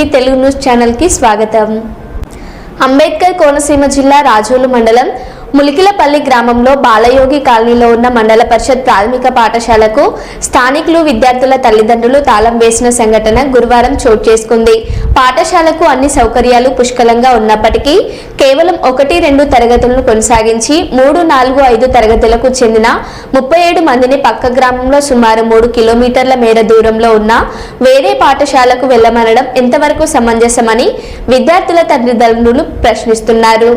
TV Telugu news channel కి స్వాగతం. అంబేద్కర్ కోనసీమ జిల్లా రాజోలు మండలం ములికిలపల్లి గ్రామంలో బాలయోగి కాలనీలో ఉన్న మండల పరిషత్ ప్రాథమిక పాఠశాలకు స్థానికులు విద్యార్థుల తల్లిదండ్రులు తాళం వేసిన సంఘటన గురువారం చోటు చేసుకుంది. పాఠశాలకు అన్ని సౌకర్యాలు పుష్కలంగా ఉన్నప్పటికీ కేవలం 1-2 తరగతులను కొనసాగించి 3, 4, 5 తరగతులకు చెందిన 37 మందిని పక్క గ్రామంలో సుమారు 3 కిలోమీటర్ల మేర దూరంలో ఉన్న వేరే పాఠశాలకు వెళ్లమనడం ఎంతవరకు సమంజసమని విద్యార్థుల తల్లిదండ్రులు ప్రశ్నిస్తున్నారు.